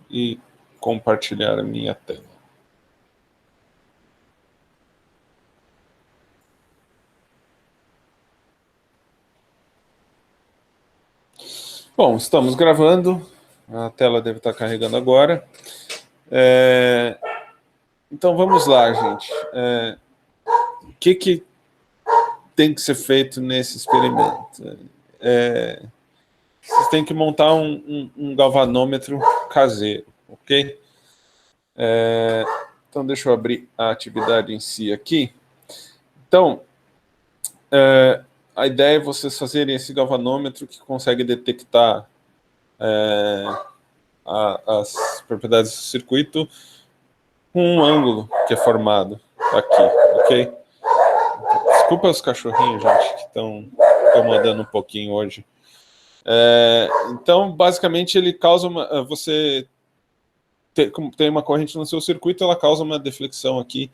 e compartilhar a minha tela. Bom, estamos gravando, a tela deve estar carregando agora. Então vamos lá, gente. O que tem que ser feito nesse experimento? Vocês têm que montar um galvanômetro caseiro, ok? Então deixa eu abrir a atividade em si aqui. Então, a ideia é vocês fazerem esse galvanômetro que consegue detectar as propriedades do circuito com um ângulo que é formado aqui, ok? Desculpa os cachorrinhos, gente, que estão incomodando um pouquinho hoje. Então, basicamente, ele causa você tem uma corrente no seu circuito, ela causa uma deflexão aqui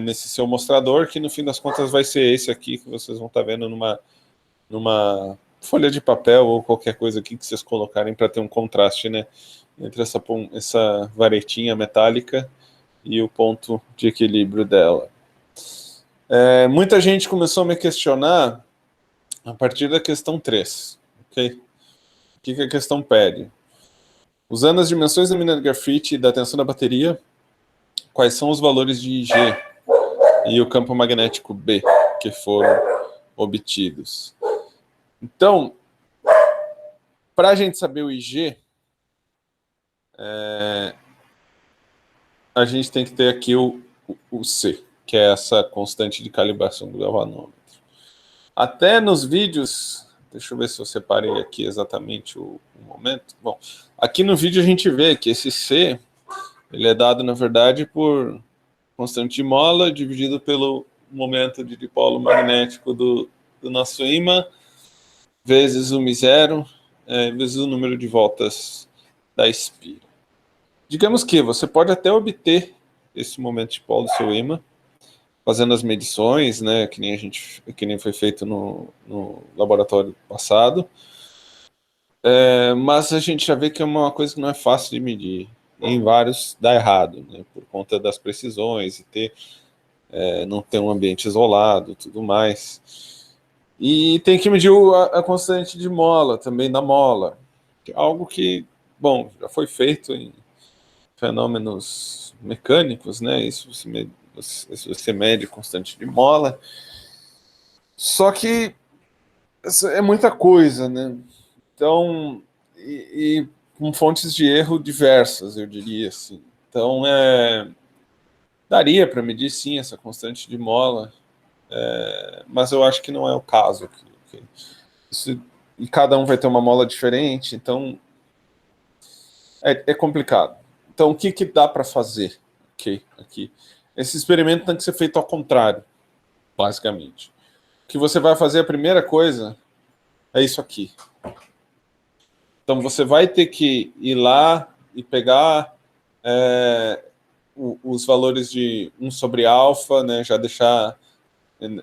nesse seu mostrador, que no fim das contas vai ser esse aqui que vocês vão estar vendo numa folha de papel ou qualquer coisa aqui que vocês colocarem para ter um contraste, né, entre essa varetinha metálica e o ponto de equilíbrio dela. Muita gente começou a me questionar a partir da questão 3, ok? O que a questão pede? Usando as dimensões da mina de grafite e da tensão da bateria, quais são os valores de IG e o campo magnético B que foram obtidos? Então, para a gente saber o IG, a gente tem que ter aqui o C, que é essa constante de calibração do galvanômetro. Até nos vídeos, deixa eu ver se eu separei aqui exatamente o momento. Bom, aqui no vídeo a gente vê que esse C, ele é dado, na verdade, por constante de mola dividido pelo momento de dipolo magnético do nosso ímã, vezes o μ0, vezes o número de voltas da espira. Digamos que você pode até obter esse momento de dipolo do seu ímã, fazendo as medições, né, que nem foi feito no laboratório passado, mas a gente já vê que é uma coisa que não é fácil de medir. Em vários dá errado, né, por conta das precisões e não ter um ambiente isolado, tudo mais. E tem que medir a constante de mola, também da mola, que é algo que, bom, já foi feito em fenômenos mecânicos, né? Isso você mede constante de mola. Só que é muita coisa, né? Então, e com fontes de erro diversas, eu diria assim. Então, daria para medir sim essa constante de mola, mas eu acho que não é o caso aqui. E cada um vai ter uma mola diferente, então é complicado. Então, o que dá para fazer? Aqui. Esse experimento tem que ser feito ao contrário, basicamente. O que você vai fazer, a primeira coisa, é isso aqui. Então, você vai ter que ir lá e pegar os valores de 1 sobre alfa, né, já deixar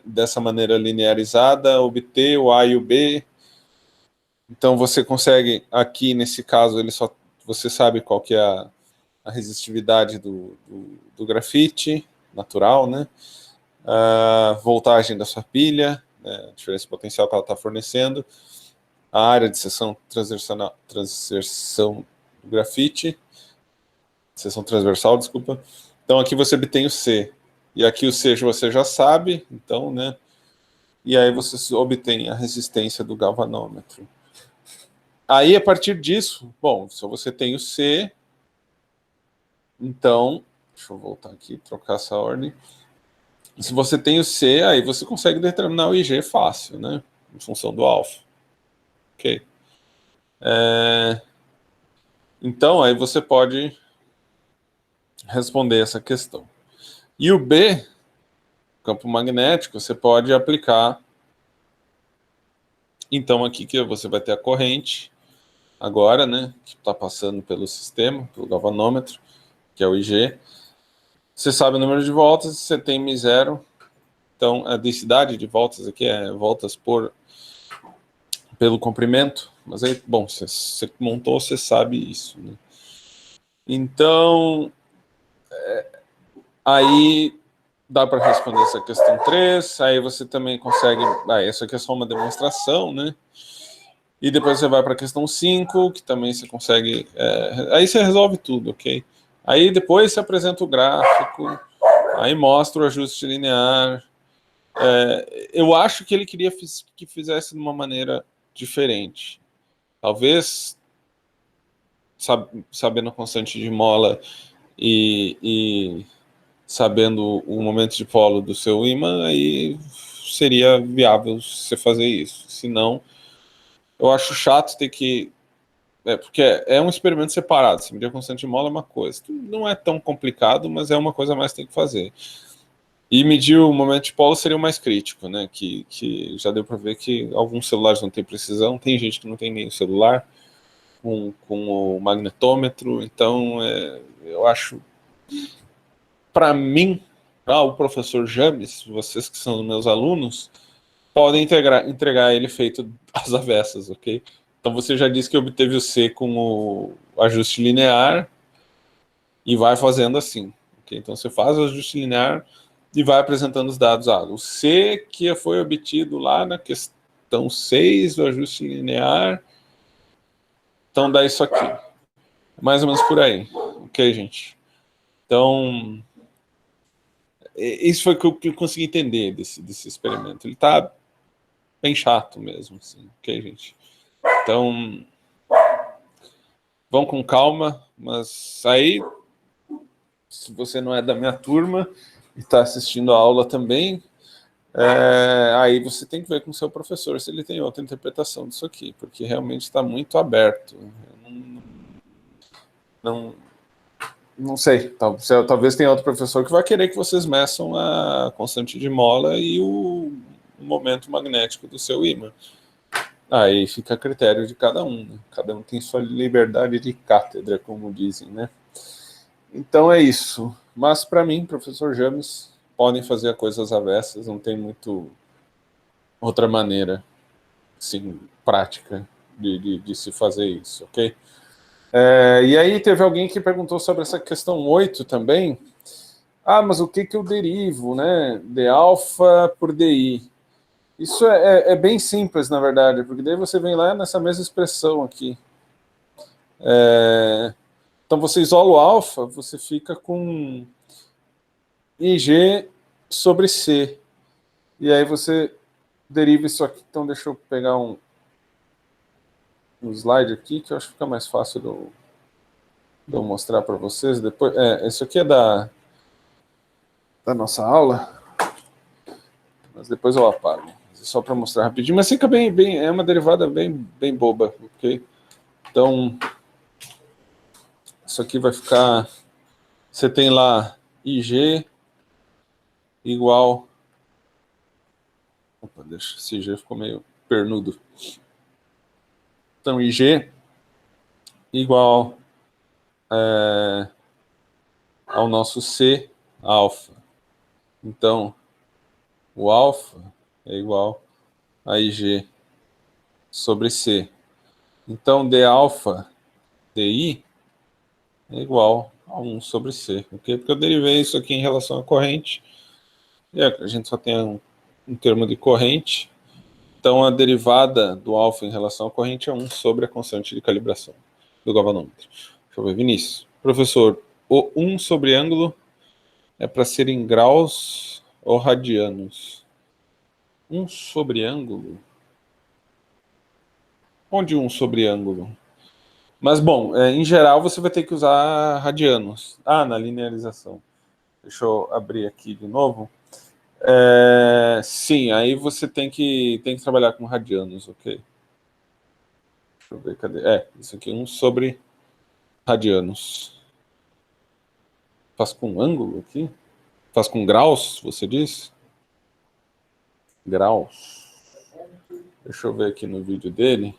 dessa maneira linearizada, obter o A e o B. Então, você consegue, aqui nesse caso, você sabe qual que é a resistividade do grafite natural, né? A voltagem da sua pilha, né? A diferença potencial que ela está fornecendo, a área de seção transversal do grafite, seção transversal, desculpa. Então aqui você obtém o C, e aqui o C você já sabe, então, né? E aí você obtém a resistência do galvanômetro. Aí, a partir disso, bom, se você tem o C, então, deixa eu voltar aqui, trocar essa ordem. Se você tem o C, aí você consegue determinar o IG fácil, né? Em função do alfa. Ok. Então, aí você pode responder essa questão. E o B, campo magnético, você pode aplicar. Então, aqui que você vai ter a corrente, agora, né? Que está passando pelo sistema, pelo galvanômetro, que é o IG. Você sabe o número de voltas, você tem μ0. Então, a densidade de voltas aqui é voltas pelo comprimento. Mas aí, bom, você montou, você sabe isso, né? Então, aí dá para responder essa questão 3, aí você também consegue... essa aqui é só uma demonstração, né? E depois você vai para a questão 5, que também você consegue... aí você resolve tudo, ok? Aí depois você apresenta o gráfico, aí mostra o ajuste linear. Eu acho que ele queria que fizesse de uma maneira diferente. Talvez, sabendo a constante de mola e sabendo o momento de polo do seu ímã, aí seria viável você fazer isso. Se não, eu acho chato ter que... porque é um experimento separado. Se medir a constante de mola é uma coisa. Não é tão complicado, mas é uma coisa a mais que tem que fazer. E medir o momento de polo seria o mais crítico, né? Que já deu para ver que alguns celulares não têm precisão, tem gente que não tem nem o celular com o magnetômetro. Então, eu acho, para mim, o professor James, vocês que são meus alunos, podem entregar ele feito às avessas, ok? Então você já disse que obteve o C com o ajuste linear e vai fazendo assim, ok? Então você faz o ajuste linear e vai apresentando os dados. O C que foi obtido lá na questão 6 do ajuste linear, então dá isso aqui. Mais ou menos por aí, ok, gente? Então, isso foi o que eu consegui entender desse experimento. Ele tá bem chato mesmo, assim, ok, gente? Então, vão com calma, mas aí, se você não é da minha turma e está assistindo a aula também, aí você tem que ver com o seu professor se ele tem outra interpretação disso aqui, porque realmente está muito aberto. Não sei, talvez tenha outro professor que vai querer que vocês meçam a constante de mola e o momento magnético do seu ímã. Aí fica a critério de cada um, né? Cada um tem sua liberdade de cátedra, como dizem, né? Então é isso. Mas para mim, professor James, podem fazer coisas avessas, não tem muito outra maneira, assim, prática de se fazer isso, ok? E aí teve alguém que perguntou sobre essa questão 8 também. Mas o que eu derivo, né? D alfa por DI. Isso é bem simples, na verdade, porque daí você vem lá nessa mesma expressão aqui. Então você isola o alfa, você fica com IG sobre C. E aí você deriva isso aqui. Então deixa eu pegar um slide aqui, que eu acho que fica mais fácil de eu mostrar para vocês. Depois, isso aqui é da nossa aula, mas depois eu apago. Só para mostrar rapidinho, mas fica é uma derivada bem boba, ok? Então, isso aqui vai ficar... Você tem lá IG igual... Opa, deixa, esse IG ficou meio pernudo. Então, IG igual ao nosso C alfa. Então, o alfa é igual a IG sobre C. Então, D alfa DI é igual a 1 sobre C, ok? Porque eu derivei isso aqui em relação à corrente, e a gente só tem um termo de corrente, então a derivada do alfa em relação à corrente é 1 sobre a constante de calibração do galvanômetro. Deixa eu ver, Vinícius. Professor, o 1 sobre ângulo é para ser em graus ou radianos? 1 sobre ângulo? Onde 1 sobre ângulo? Mas, bom, em geral você vai ter que usar radianos. Na linearização. Deixa eu abrir aqui de novo. Sim, aí você tem que trabalhar com radianos, ok? Deixa eu ver, cadê? Isso aqui é 1 sobre radianos. Faz com ângulo aqui? Faz com graus, você diz? Graus. Deixa eu ver aqui no vídeo dele.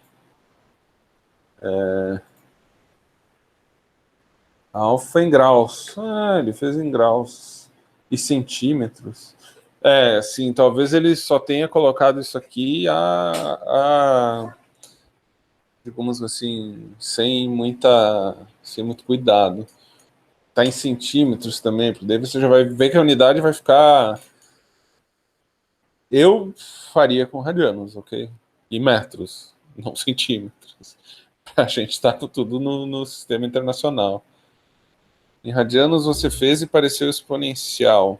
Alfa em graus. Ele fez em graus. E centímetros. Sim, talvez ele só tenha colocado isso aqui digamos assim, sem ser muito cuidado. Tá em centímetros também, porque daí você já vai ver que a unidade vai ficar... Eu faria com radianos, ok? E metros, não centímetros. A gente está tudo no sistema internacional. Em radianos você fez e pareceu exponencial.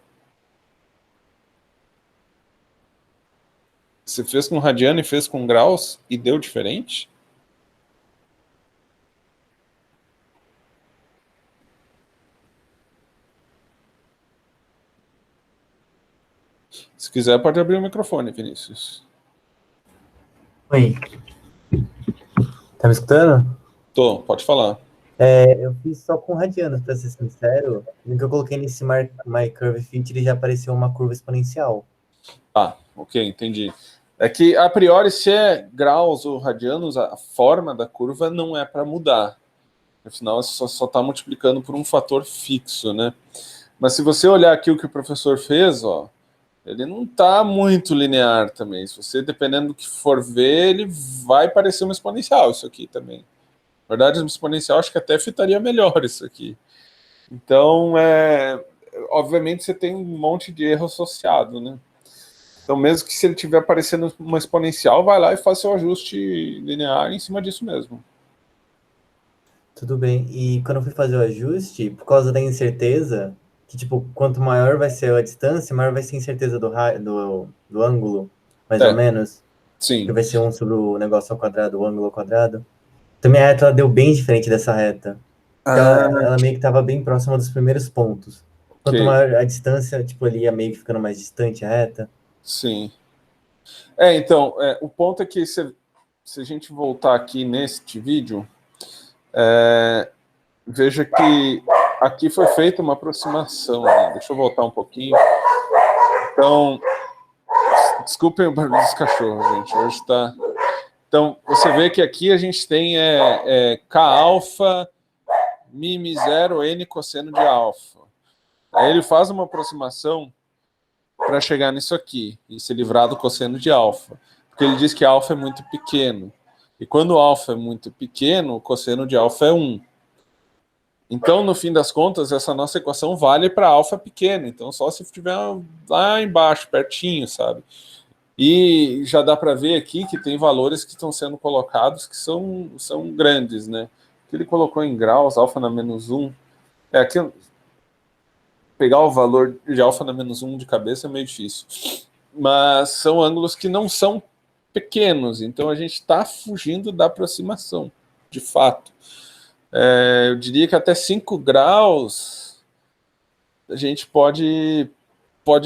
Você fez com radiano e fez com graus e deu diferente? Se quiser, pode abrir o microfone, Vinícius. Oi. Tá me escutando? Tô, pode falar. Eu fiz só com radianos, para ser sincero. No que eu coloquei nesse My Curve Fit, ele já apareceu uma curva exponencial. Ah, ok, entendi. É que, a priori, se é graus ou radianos, a forma da curva não é para mudar. Afinal, você só está multiplicando por um fator fixo, né? Mas se você olhar aqui o que o professor fez, ó, ele não está muito linear também. Se você, dependendo do que for ver, ele vai parecer uma exponencial, isso aqui também. Na verdade, uma exponencial, acho que até fitaria melhor isso aqui. Então, obviamente, você tem um monte de erro associado, né? Então, mesmo que se ele estiver aparecendo uma exponencial, vai lá e faz seu ajuste linear em cima disso mesmo. Tudo bem. E quando eu fui fazer o ajuste, por causa da incerteza, que, tipo, quanto maior vai ser a distância, maior vai ser a incerteza do ângulo, mais ou menos. Que Sim. vai ser 1 sobre o negócio ao quadrado, o ângulo ao quadrado. Também a reta, ela deu bem diferente dessa reta. Porque ela meio que estava bem próxima dos primeiros pontos. Quanto Ok. maior a distância, tipo, ele ia meio que ficando mais distante a reta. Sim. Então, o ponto é que se a gente voltar aqui neste vídeo, veja que aqui foi feita uma aproximação, né? Deixa eu voltar um pouquinho. Então, desculpem o barulho dos cachorros, gente. Hoje tá... Então, você vê que aqui a gente tem K alfa, mim 0, N cosseno de alfa. Aí ele faz uma aproximação para chegar nisso aqui, e se livrar do cosseno de alfa. Porque ele diz que alfa é muito pequeno. E quando alfa é muito pequeno, o cosseno de alfa é 1. Então, no fim das contas, essa nossa equação vale para alfa pequeno. Então, só se estiver lá embaixo, pertinho, sabe? E já dá para ver aqui que tem valores que estão sendo colocados que são grandes, né? Que ele colocou em graus, alfa na menos 1. Aqui, pegar o valor de alfa na menos 1 de cabeça é meio difícil. Mas são ângulos que não são pequenos, então a gente está fugindo da aproximação, de fato. Eu diria que até 5 graus a gente pode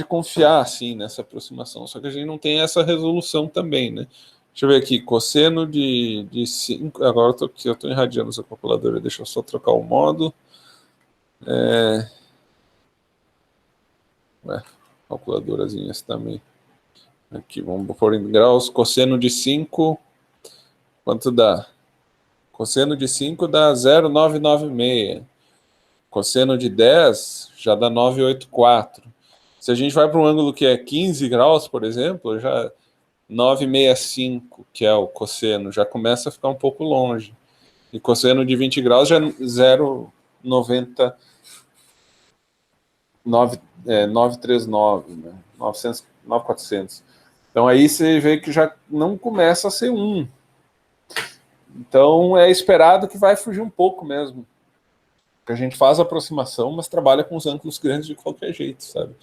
confiar assim, nessa aproximação, só que a gente não tem essa resolução também, né? Deixa eu ver aqui, cosseno de 5... Agora eu estou irradiando essa calculadora, deixa eu só trocar o modo. Calculadorazinhas também. Aqui, vamos pôr em graus, cosseno de 5, quanto dá? Cosseno de 5 dá 0,996. Cosseno de 10 já dá 984. Se a gente vai para um ângulo que é 15 graus, por exemplo, já 965, que é o cosseno, já começa a ficar um pouco longe. E cosseno de 20 graus já é 0,90, 939, né? 900, 9,400. Então aí você vê que já não começa a ser 1. Então é esperado que vai fugir um pouco mesmo. Porque a gente faz a aproximação, mas trabalha com os ângulos grandes de qualquer jeito, sabe?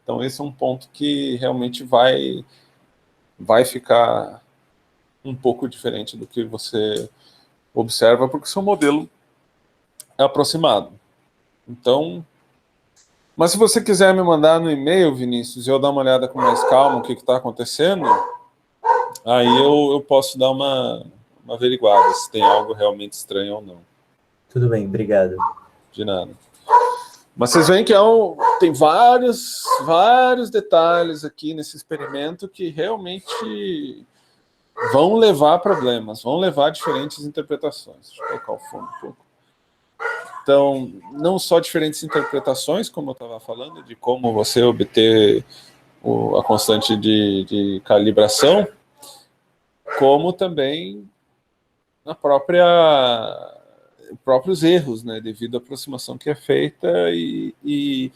Então esse é um ponto que realmente vai ficar um pouco diferente do que você observa, porque o seu modelo é aproximado. Então, mas se você quiser me mandar no e-mail, Vinícius, e eu dar uma olhada com mais calma o que está acontecendo, aí eu posso dar uma averiguada se tem algo realmente estranho ou não. Tudo bem, obrigado. De nada. Mas vocês veem que tem vários detalhes aqui nesse experimento que realmente vão levar a problemas, vão levar a diferentes interpretações. Deixa eu colocar o fone um pouco. Então, não só diferentes interpretações, como eu estava falando, de como você obter a constante de calibração, como também na própria próprios erros, né, devido à aproximação que é feita e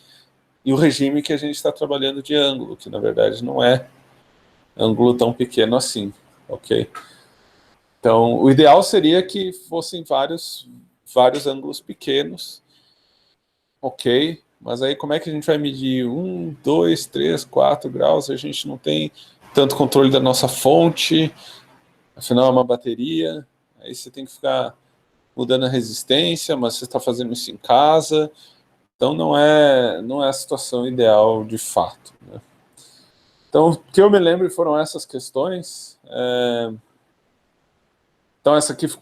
o regime que a gente está trabalhando de ângulo, que na verdade não é ângulo tão pequeno assim, ok? Então, o ideal seria que fossem vários ângulos pequenos, ok? Mas aí como é que a gente vai medir 1, 2, 3, 4 graus? A gente não tem tanto controle da nossa fonte, afinal é uma bateria, aí você tem que ficar mudando a resistência, mas você está fazendo isso em casa, então não é a situação ideal de fato, né? Então, o que eu me lembro foram essas questões. Então, essa aqui,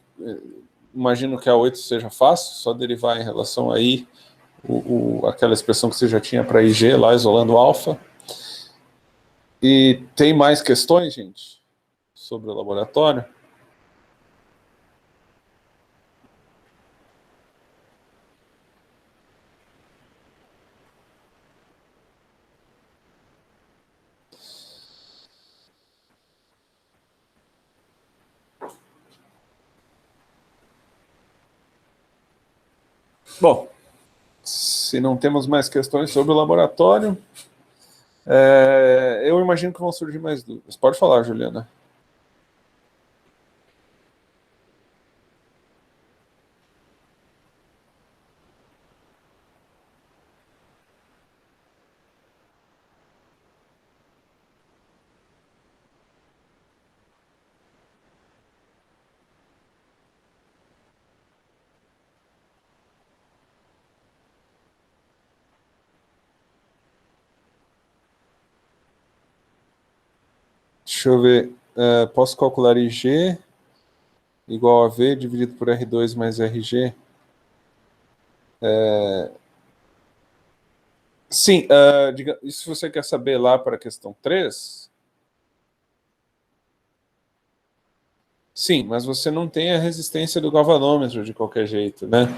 imagino que a 8 seja fácil, só derivar em relação aí aquela expressão que você já tinha para IG, lá isolando alfa. E tem mais questões, gente, sobre o laboratório? Bom, se não temos mais questões sobre o laboratório, eu imagino que vão surgir mais dúvidas. Pode falar, Juliana. Deixa eu ver. Posso calcular IG igual a V dividido por R2 mais RG? Sim, se você quer saber lá para a questão 3, sim, mas você não tem a resistência do galvanômetro de qualquer jeito, né?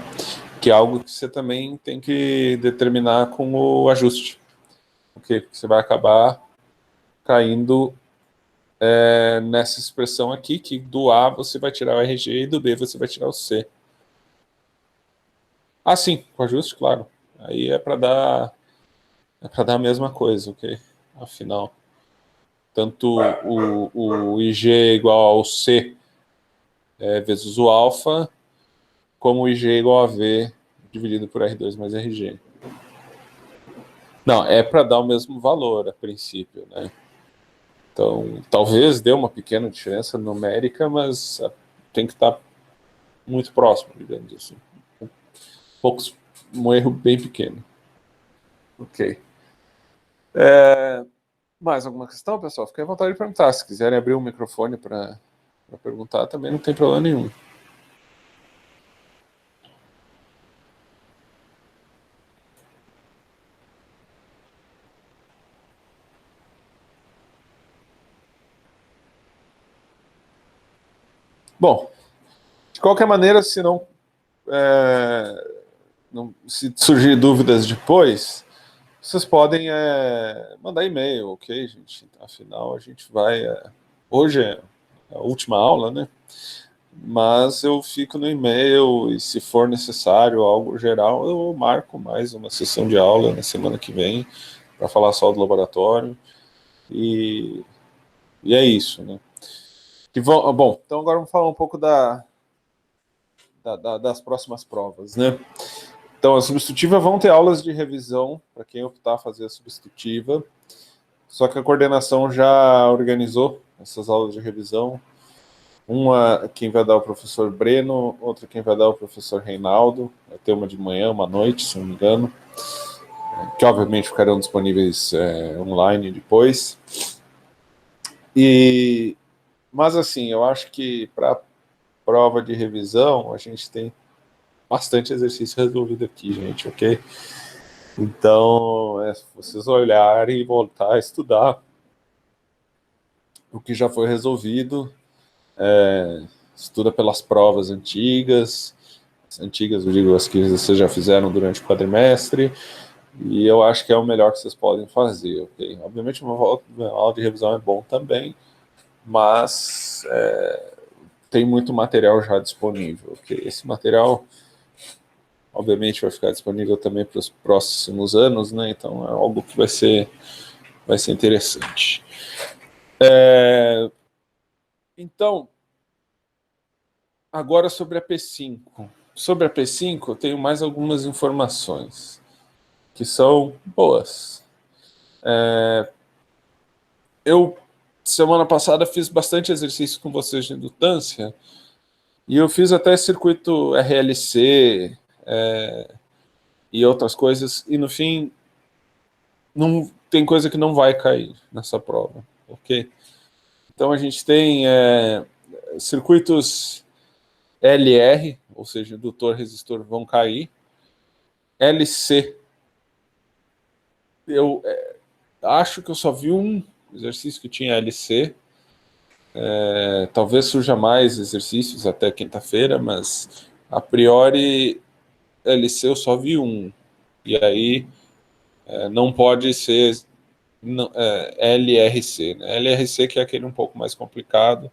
Que é algo que você também tem que determinar com o ajuste. Porque você vai acabar caindo nessa expressão aqui, que do A você vai tirar o RG e do B você vai tirar o C. Ah, sim, com ajuste, claro. Aí é para dar a mesma coisa, ok? Afinal, tanto o IG igual ao C vezes o alfa, como o IG igual a V dividido por R2 mais RG. Não, é para dar o mesmo valor a princípio, né? Então, talvez dê uma pequena diferença numérica, mas tem que estar muito próximo, digamos assim. Um erro bem pequeno. Ok. Mais alguma questão, pessoal? Fiquem à vontade de perguntar. Se quiserem abrir o microfone para perguntar, também não tem problema nenhum. Bom, de qualquer maneira, se se surgir dúvidas depois, vocês podem mandar e-mail, ok, gente? Afinal, a gente vai... hoje é a última aula, né? Mas eu fico no e-mail e, se for necessário algo geral, eu marco mais uma sessão de aula na semana que vem para falar só do laboratório. E é isso, né? Bom, então agora vamos falar um pouco das próximas provas, né? Então, a substitutiva vão ter aulas de revisão para quem optar a fazer a substitutiva. Só que a coordenação já organizou essas aulas de revisão. Uma quem vai dar o professor Breno, outra quem vai dar o professor Reinaldo. Vai ter uma de manhã, uma à noite, se não me engano, que obviamente ficarão disponíveis online depois. Mas assim, eu acho que para prova de revisão a gente tem bastante exercício resolvido aqui, gente, ok? Então, vocês olharem e voltar a estudar o que já foi resolvido, estuda pelas provas antigas, eu digo as que vocês já fizeram durante o quadrimestre, e eu acho que é o melhor que vocês podem fazer, ok? Obviamente uma aula de revisão é bom também, mas tem muito material já disponível, ok? Esse material obviamente vai ficar disponível também para os próximos anos, né? Então é algo que vai ser interessante. Então, agora sobre a P5. Sobre a P5, eu tenho mais algumas informações que são boas. Eu, semana passada, fiz bastante exercício com vocês de indutância e eu fiz até circuito RLC e outras coisas, e no fim, não tem coisa que não vai cair nessa prova, ok? Então a gente tem circuitos LR, ou seja, indutor, resistor, vão cair. LC, eu acho que eu só vi um exercício que tinha LC. Talvez surja mais exercícios até quinta-feira, mas a priori LC eu só vi um. E aí não pode ser LRC, né? LRC que é aquele um pouco mais complicado,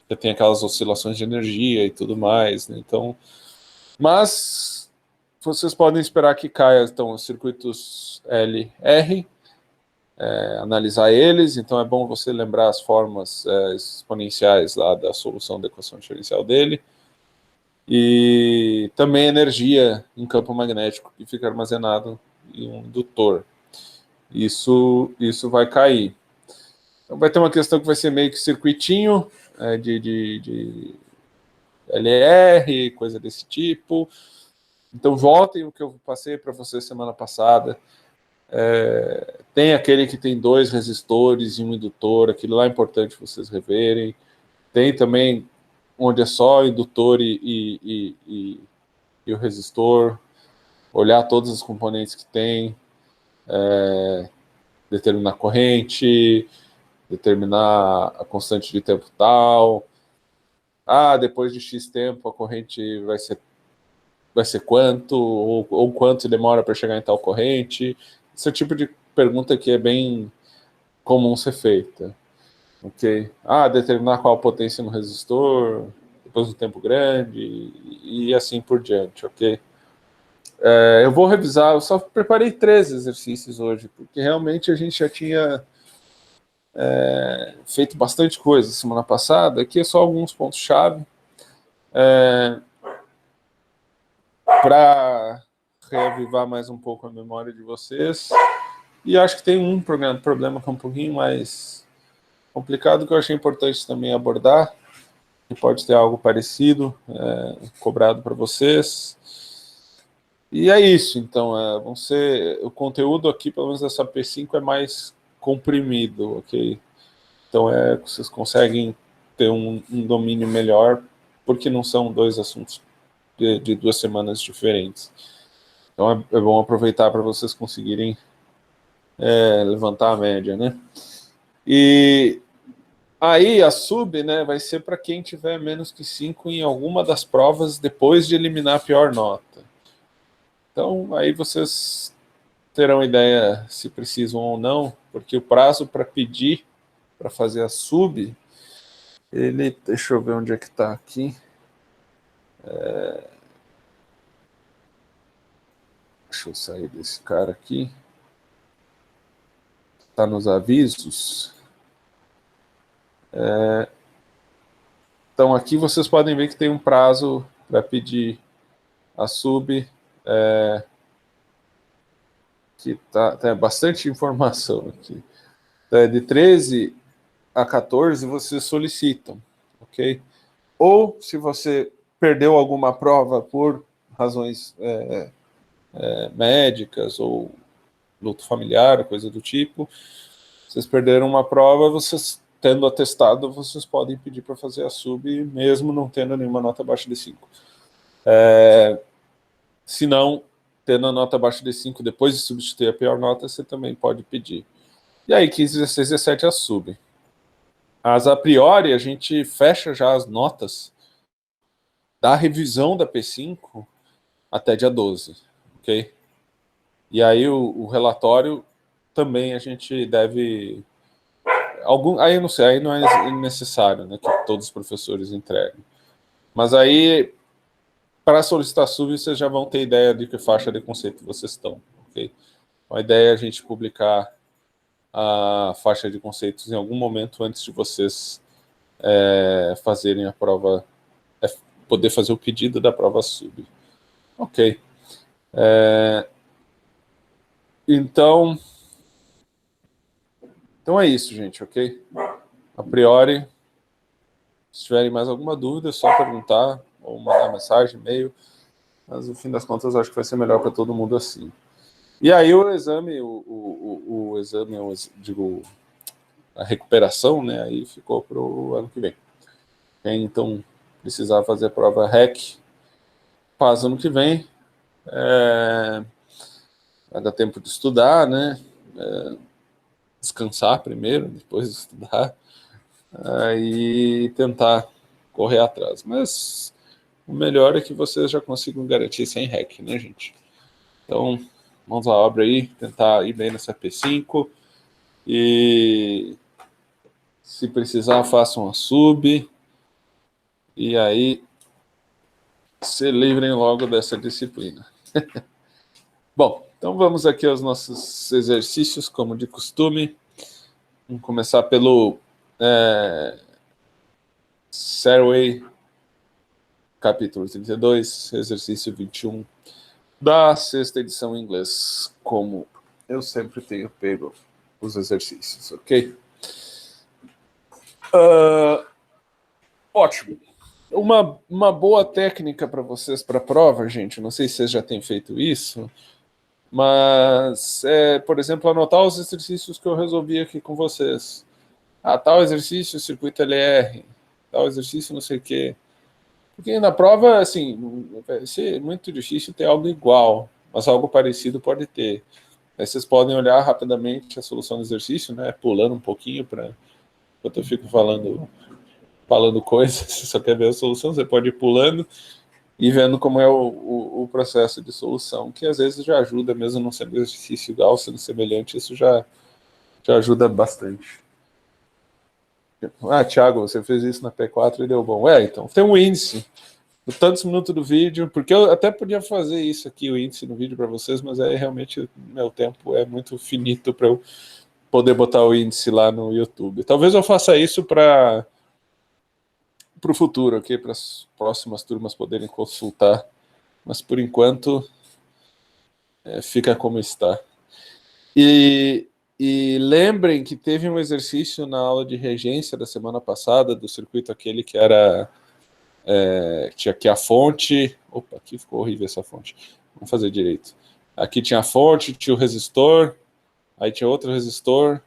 que tem aquelas oscilações de energia e tudo mais, né? Então, mas vocês podem esperar que caia então os circuitos LR, analisar eles, então é bom você lembrar as formas exponenciais lá da solução da equação diferencial dele, e também energia em campo magnético que fica armazenado em um indutor. Isso vai cair. Então vai ter uma questão que vai ser meio que circuitinho de LR, coisa desse tipo. Então voltem o que eu passei para vocês semana passada. Tem aquele que tem 2 resistores e um indutor, aquilo lá é importante vocês reverem. Tem também onde é só indutor e o resistor, olhar todos os componentes que tem, determinar a corrente, determinar a constante de tempo tal. Depois de X tempo a corrente vai ser quanto, ou quanto demora para chegar em tal corrente. Esse é o tipo de pergunta que é bem comum ser feita. Ok? Determinar qual a potência no resistor, depois do tempo grande, e assim por diante, ok? Eu vou revisar, eu só preparei 3 exercícios hoje, porque realmente a gente já tinha feito bastante coisa semana passada. Aqui é só alguns pontos-chave para reavivar mais um pouco a memória de vocês. E acho que tem um problema que é um pouquinho mais complicado, que eu achei importante também abordar, que pode ter algo parecido cobrado para vocês. E é isso, então, vão ser, o conteúdo aqui, pelo menos dessa P5, é mais comprimido, ok? Então vocês conseguem ter um domínio melhor, porque não são 2 assuntos de 2 semanas diferentes. Então é bom aproveitar para vocês conseguirem levantar a média, né? E aí a sub, né, vai ser para quem tiver menos que 5 em alguma das provas depois de eliminar a pior nota. Então aí vocês terão ideia se precisam ou não, porque o prazo para pedir para fazer a sub, deixa eu ver onde é que está aqui. Deixa eu sair desse cara aqui. Está nos avisos. Então aqui vocês podem ver que tem um prazo para pedir a sub, que tem bastante informação aqui. De 13 a 14 vocês solicitam, ok? Ou se você perdeu alguma prova por razões médicas ou luto familiar, coisa do tipo, vocês perderam uma prova, vocês tendo atestado, vocês podem pedir para fazer a sub, mesmo não tendo nenhuma nota abaixo de 5. Se não, tendo a nota abaixo de 5, depois de substituir a pior nota, você também pode pedir. E aí, 15, 16, 17 a sub. As a priori, a gente fecha já as notas da revisão da P5 até dia 12, ok? E aí o relatório também a gente deve... aí eu não sei, aí não é necessário, né, que todos os professores entreguem. Mas aí para solicitar sub, vocês já vão ter ideia de que faixa de conceito vocês estão, ok? A ideia é a gente publicar a faixa de conceitos em algum momento antes de vocês fazerem a prova, poder fazer o pedido da prova sub. Ok. Então é isso, gente, ok? A priori, se tiverem mais alguma dúvida, é só perguntar ou mandar mensagem, e-mail. Mas, no fim das contas, acho que vai ser melhor para todo mundo assim. E aí o exame, o exame, eu digo, a recuperação, né? Aí ficou para o ano que vem. Quem, então, precisar fazer a prova REC, faz ano que vem. Vai dar tempo de estudar, né? Descansar primeiro, depois de estudar. Aí tentar correr atrás. Mas o melhor é que vocês já consigam garantir sem REC, né, gente? Então, mãos à obra aí, tentar ir bem nessa P5 e se precisar, façam a sub e aí se livrem logo dessa disciplina. Bom, então vamos aqui aos nossos exercícios, como de costume. Vamos começar pelo Stairway, capítulo 32, exercício 21, da sexta edição em inglês, como eu sempre tenho pego os exercícios, ok? Ótimo. Uma boa técnica para vocês para a prova, gente, não sei se vocês já têm feito isso, mas, por exemplo, anotar os exercícios que eu resolvi aqui com vocês. Tal exercício, circuito LR, tal exercício, não sei o quê. Porque na prova, assim, vai ser muito difícil ter algo igual, mas algo parecido pode ter. Aí vocês podem olhar rapidamente a solução do exercício, né, pulando um pouquinho para enquanto eu fico falando coisas, você só quer ver a solução, você pode ir pulando e vendo como é o processo de solução, que às vezes já ajuda, mesmo não sendo exercício igual, sendo semelhante, isso já ajuda bastante. Thiago, você fez isso na P4 e deu bom. Então, tem um índice, tantos minutos do vídeo, porque eu até podia fazer isso aqui, o índice no vídeo para vocês, mas realmente meu tempo é muito finito para eu poder botar o índice lá no YouTube. Talvez eu faça isso para o futuro, ok? Para as próximas turmas poderem consultar. Mas por enquanto fica como está. E lembrem que teve um exercício na aula de regência da semana passada, do circuito aquele que era tinha aqui a fonte. Opa, aqui ficou horrível essa fonte. Vamos fazer direito. Aqui tinha a fonte, tinha o resistor, aí tinha outro resistor,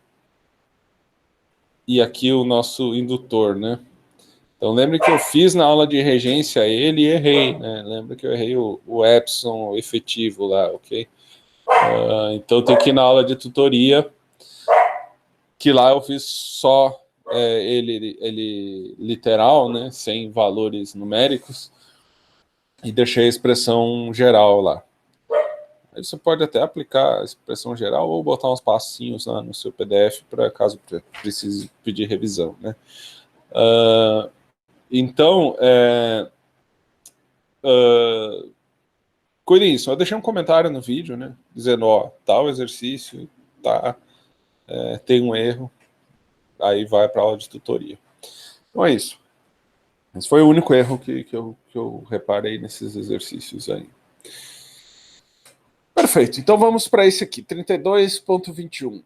e aqui o nosso indutor, né? Então, lembre que eu fiz na aula de regência ele e errei, né? Lembra que eu errei o Epson efetivo lá, ok? Então, tem que ir na aula de tutoria, que lá eu fiz só ele literal, né? Sem valores numéricos, e deixei a expressão geral lá. Aí você pode até aplicar a expressão geral ou botar uns passinhos lá no seu PDF para caso precise pedir revisão, né? Então, cuidem isso. Eu deixei um comentário no vídeo, né? Dizendo, tal exercício tem um erro, aí vai para a aula de tutoria. Então é isso. Esse foi o único erro que eu reparei nesses exercícios aí. Perfeito. Então vamos para esse aqui, 32.21.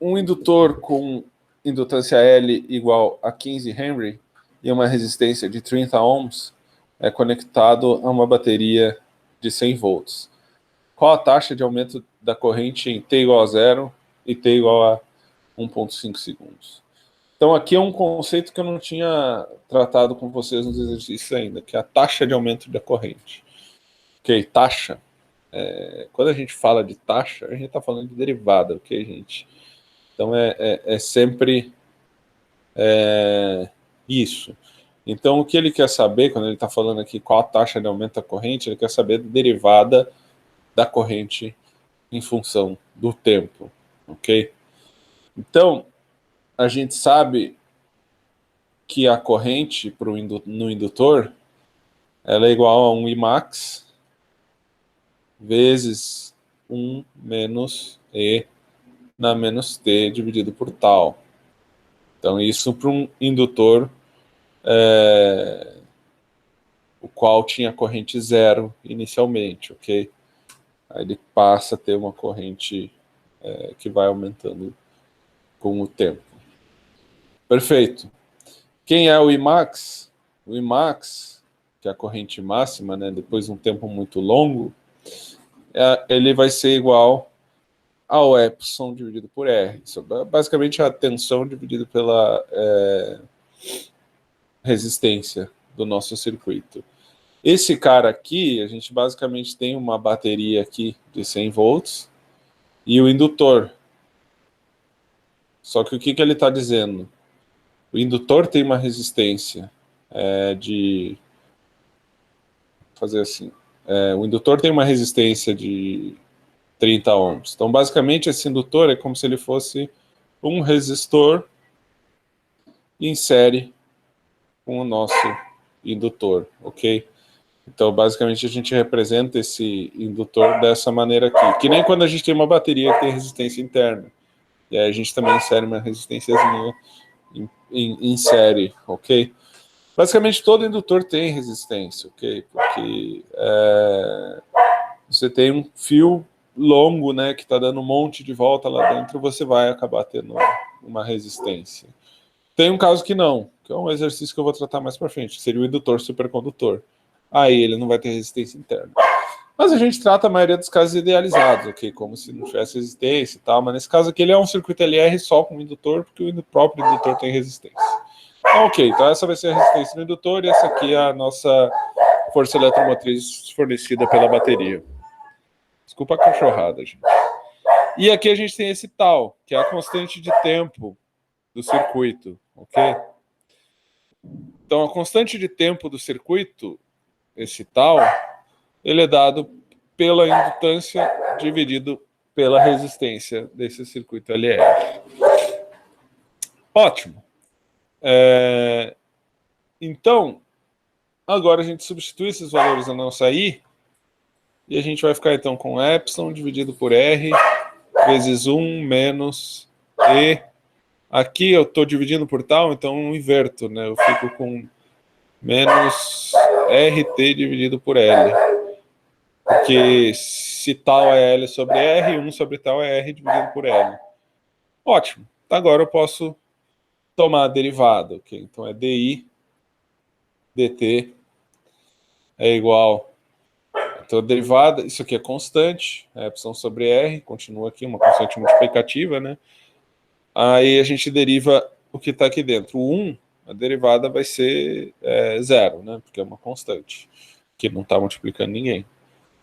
Um indutor com indutância L igual a 15 Henry e uma resistência de 30 ohms é conectado a uma bateria de 100 volts. Qual a taxa de aumento da corrente em T igual a 0 e T igual a 1,5 segundos? Então aqui é um conceito que eu não tinha tratado com vocês nos exercícios ainda, que é a taxa de aumento da corrente. Ok, taxa. Quando a gente fala de taxa, a gente está falando de derivada, ok, gente? Então é sempre isso. Então o que ele quer saber, quando ele está falando aqui qual a taxa de aumento da corrente, ele quer saber a derivada da corrente em função do tempo, ok? Então, a gente sabe que a corrente no indutor ela é igual a 1 Imax vezes 1 menos E na menos T dividido por tal. Então, isso para um indutor o qual tinha corrente zero inicialmente, ok? Aí ele passa a ter uma corrente que vai aumentando com o tempo. Perfeito. Quem é o Imax? O Imax, que é a corrente máxima, né, depois de um tempo muito longo, ele vai ser igual ao Epsilon dividido por R. Isso é basicamente a tensão dividida pela resistência do nosso circuito. Esse cara aqui, a gente basicamente tem uma bateria aqui de 100 volts e o indutor. Só que o que ele está dizendo? O indutor tem uma resistência de... fazer assim. O indutor tem uma resistência de 30 ohms. Então, basicamente, esse indutor é como se ele fosse um resistor em série com o nosso indutor, ok? Então, basicamente, a gente representa esse indutor dessa maneira aqui. Que nem quando a gente tem uma bateria que tem resistência interna. E aí a gente também insere uma resistênciazinha em série, ok? Basicamente, todo indutor tem resistência, ok? Porque você tem um fio longo, né, que está dando um monte de volta lá dentro, você vai acabar tendo uma resistência. Tem um caso que não, que é um exercício que eu vou tratar mais para frente, que seria o indutor supercondutor. Aí ele não vai ter resistência interna. Mas a gente trata a maioria dos casos idealizados, ok? Como se não tivesse resistência e tal, mas nesse caso aqui ele é um circuito LR só com indutor, porque o próprio indutor tem resistência. Ok, então essa vai ser a resistência do indutor e essa aqui é a nossa força eletromotriz fornecida pela bateria. Desculpa a cachorrada, gente. E aqui a gente tem esse tal, que é a constante de tempo do circuito, ok? Então a constante de tempo do circuito, esse tal, ele é dado pela indutância dividido pela resistência desse circuito LR. Ótimo. Então, agora a gente substitui esses valores na nossa I e a gente vai ficar então com epsilon dividido por R vezes 1 menos E. Aqui eu estou dividindo por tal, então eu inverto, né? Eu fico com menos RT dividido por L. Porque se tal é L sobre R, 1 sobre tal é R dividido por L. Ótimo. Agora eu posso tomar a derivada, ok? Então é DI dt é igual... Então a derivada, isso aqui é constante, epsilon sobre R, continua aqui, uma constante multiplicativa, né? Aí a gente deriva o que está aqui dentro. O 1, a derivada vai ser 0, né? Porque é uma constante, que não está multiplicando ninguém.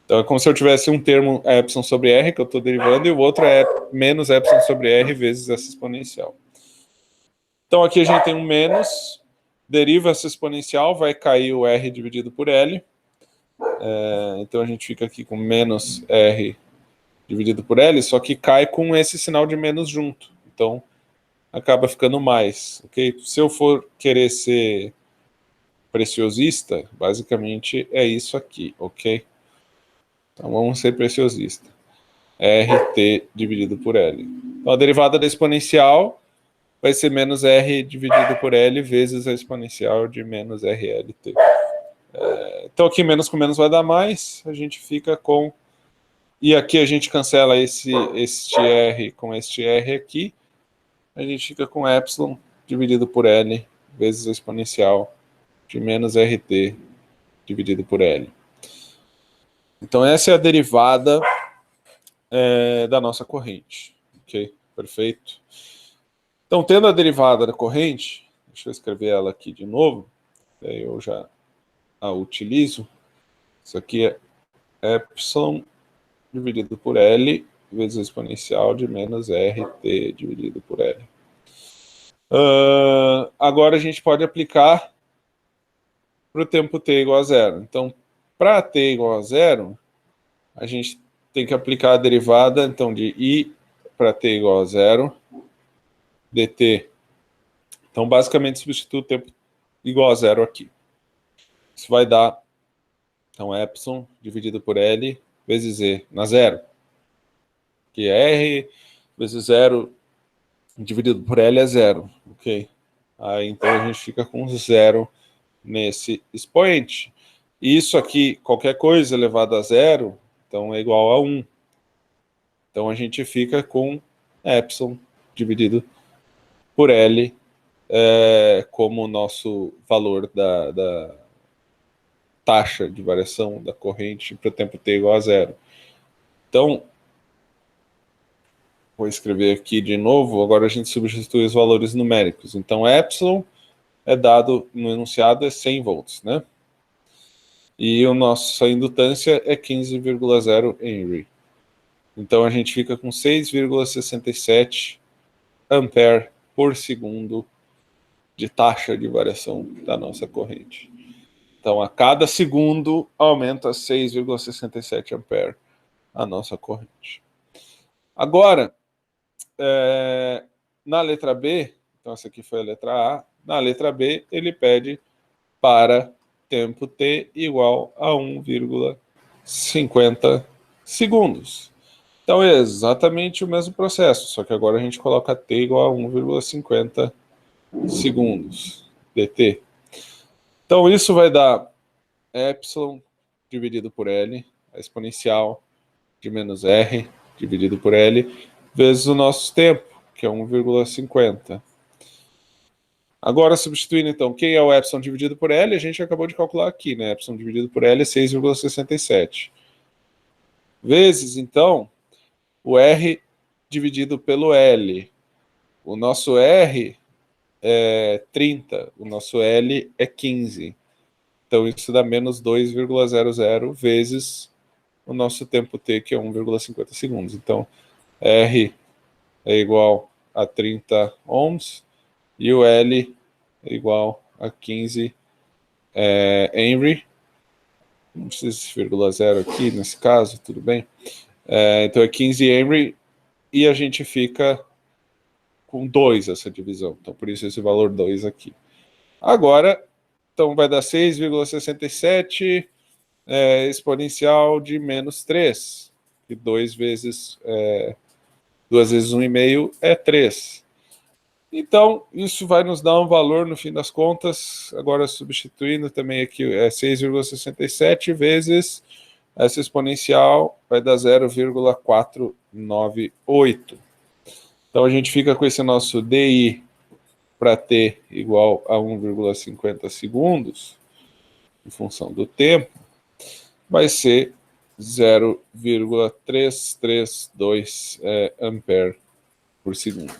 Então é como se eu tivesse um termo epsilon sobre R, que eu estou derivando, e o outro é menos epsilon sobre R vezes essa exponencial. Então aqui a gente tem um menos, deriva essa exponencial, vai cair o R dividido por L. Então a gente fica aqui com menos R dividido por L, só que cai com esse sinal de menos junto. Então acaba ficando mais, ok? Se eu for querer ser preciosista, basicamente é isso aqui, ok? Então vamos ser preciosista. RT dividido por L. Então a derivada da exponencial vai ser menos R dividido por L vezes a exponencial de menos RLT. Então aqui menos com menos vai dar mais, a gente fica com... E aqui a gente cancela este R com este R aqui, a gente fica com epsilon dividido por L vezes a exponencial de menos RT dividido por L. Então essa é a derivada da nossa corrente. Ok? Perfeito. Então, tendo a derivada da corrente, deixa eu escrever ela aqui de novo, daí eu já a utilizo. Isso aqui é epsilon dividido por L vezes a exponencial de menos RT dividido por L. Agora a gente pode aplicar para o tempo t igual a zero. Então, para t igual a zero, a gente tem que aplicar a derivada então, de I para t igual a zero, dt. Então, basicamente, substitui o tempo igual a zero aqui. Isso vai dar Então, epsilon dividido por L vezes E na zero. Que R vezes zero dividido por L é zero. Ok? Aí, então, a gente fica com zero nesse expoente. Isso aqui, qualquer coisa elevado a zero, então é igual a 1. Então, a gente fica com epsilon dividido por L como o nosso valor da taxa de variação da corrente para o tempo t igual a zero. Então, vou escrever aqui de novo, agora a gente substitui os valores numéricos. Então, epsilon é dado no enunciado é 100 volts, né? E a nossa indutância é 15,0 Henry. Então, a gente fica com 6,67 ampere por segundo de taxa de variação da nossa corrente. Então, a cada segundo aumenta 6,67 ampere a nossa corrente. Agora, na letra B, então essa aqui foi a letra A, na letra B ele pede para tempo t igual a 1,50 segundos. Então é exatamente o mesmo processo, só que agora a gente coloca t igual a 1,50 segundos dt. Então isso vai dar epsilon dividido por L, a exponencial de menos R dividido por L, vezes o nosso tempo, que é 1,50. Agora, substituindo, então, quem é o epsilon dividido por L? A gente acabou de calcular aqui, né? Epsilon dividido por L é 6,67. Vezes, então, o R dividido pelo L. O nosso R é 30, o nosso L é 15. Então, isso dá menos 2,00 vezes o nosso tempo t, que é 1,50 segundos. Então, R é igual a 30 ohms e o L é igual a 15 Henry. Não precisa de vírgula zero aqui nesse caso, tudo bem? Então é 15 Henry e a gente fica com 2 essa divisão. Então por isso esse valor 2 aqui. Agora, então vai dar 6,67 exponencial de menos 3. E 2 vezes 1,5 é 3. Então, isso vai nos dar um valor, no fim das contas, agora substituindo também aqui, é 6,67 vezes essa exponencial, vai dar 0,498. Então, a gente fica com esse nosso DI para T igual a 1,50 segundos, em função do tempo, vai ser 0,332 ampere por segundo.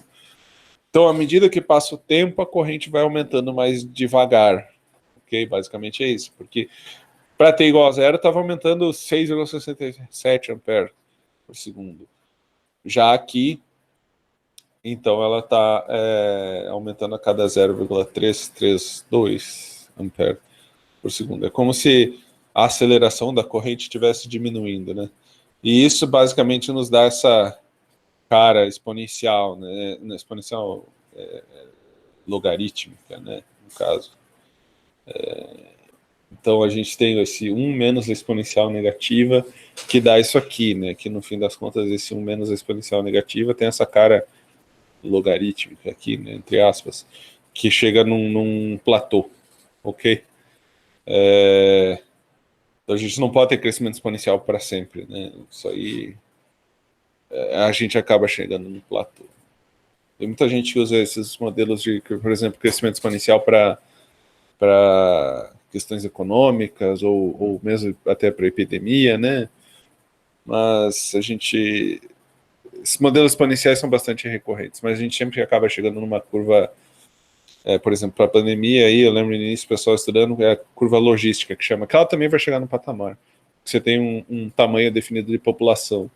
Então, à medida que passa o tempo, a corrente vai aumentando mais devagar. Ok? Basicamente é isso. Porque para t igual a zero, estava aumentando 6,67 ampere por segundo. Já aqui, então, ela está aumentando a cada 0,332 ampere por segundo. É como se a aceleração da corrente estivesse diminuindo, né? E isso basicamente nos dá essa cara exponencial, né? Exponencial logarítmica, né? No caso. Então a gente tem esse 1 menos a exponencial negativa, que dá isso aqui, né? Que no fim das contas, esse 1 menos a exponencial negativa tem essa cara logarítmica aqui, né? Entre aspas, que chega num platô, ok? Então a gente não pode ter crescimento exponencial para sempre, né? Isso aí a gente acaba chegando no platô. Tem muita gente que usa esses modelos de, por exemplo, crescimento exponencial para questões econômicas ou mesmo até para epidemia, né? Mas esses modelos exponenciais são bastante recorrentes, mas a gente sempre acaba chegando numa curva, por exemplo, para a pandemia aí, eu lembro no início o pessoal estudando a curva logística, que chama, que ela também vai chegar no patamar. Você tem um tamanho definido de população.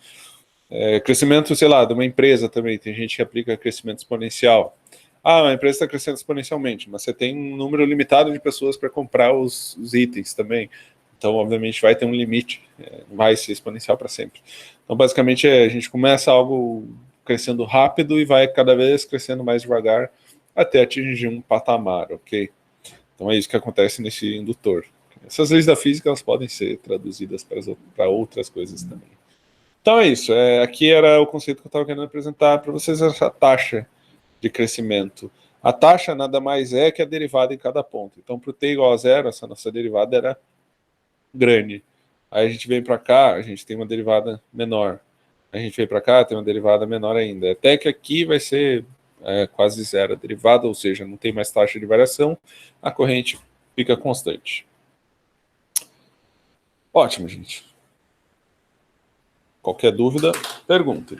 Crescimento, sei lá, de uma empresa também, tem gente que aplica crescimento exponencial. A empresa está crescendo exponencialmente, mas você tem um número limitado de pessoas para comprar os itens também. Então, obviamente, vai ter um limite, não vai ser exponencial para sempre. Então, basicamente, a gente começa algo crescendo rápido e vai cada vez crescendo mais devagar até atingir um patamar, ok? Então, é isso que acontece nesse indutor. Essas leis da física elas podem ser traduzidas para outras coisas também. Então é isso. Aqui era o conceito que eu estava querendo apresentar para vocês, essa taxa de crescimento. A taxa nada mais é que a derivada em cada ponto. Então, para o t igual a zero, essa nossa derivada era grande. Aí a gente vem para cá, a gente tem uma derivada menor. A gente vem para cá, tem uma derivada menor ainda. Até que aqui vai ser quase zero a derivada, ou seja, não tem mais taxa de variação, a corrente fica constante. Ótimo, gente. Qualquer dúvida, pergunte.